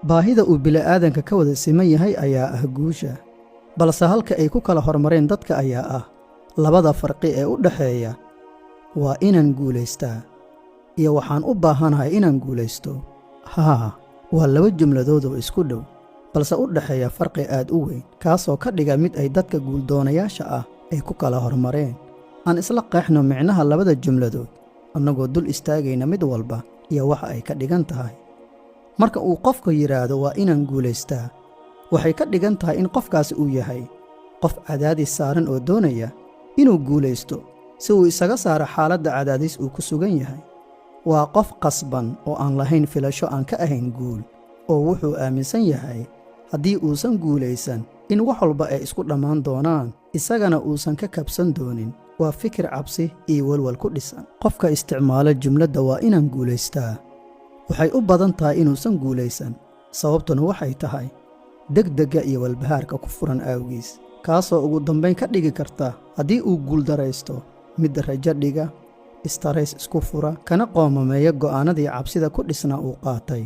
baahida uu bila'aadanka ka wada siman yahay ayaa ah guusha, balse halka ay ku kala hormareen dadka ayaa ah labada farqi ee u dhaxeeya waa inaan guulaystaa iyo waxaan u baahanahay inaan guulaysto. haa, waa laba jumladood oo isku dhow, balse u dhaxeeya farqi aad u weyn, kaasoo ka dhiga mid ay dadka guuldoonayaasha ah ay ku kala hormareen. aan isla qeexno micnaha labada jumladood annagoo dul istaagayna mid walba iyo waxa ay ka dhigan tahay. marka uu qofku yidhaahdo waa inaan guulaystaa, waxay ka dhigan tahay in qofkaasi uu yahay qof cadaadis saaran oo doonaya inuu guulaysto si uu isaga saaro xaaladda cadaadis uu ku sugan yahay. waa qof qasban oo aan lahayn filasho aan ka ahayn guul, oo wuxuu aaminsan yahay haddii uusan guulaysan in wax walba ay isku dhammaan doonaan, isagana uusan ka kabsan doonin. waa fikir cabsi iyo walwal ku dhisan. qofka isticmaala jumladda waa inaan guulaystaa waxay u badan tahay inuusan guulaysan, sababtuna waxay tahay degdegga iyo walbahaarka ku furan aawgiis, kaasoo ugu dambayn ka dhigi karta haddii uu guuldaraysto mid rajo dhiga, istarays isku fura, kana qoomameeya go'aanadii cabsida ku dhisnaa uu qaatay.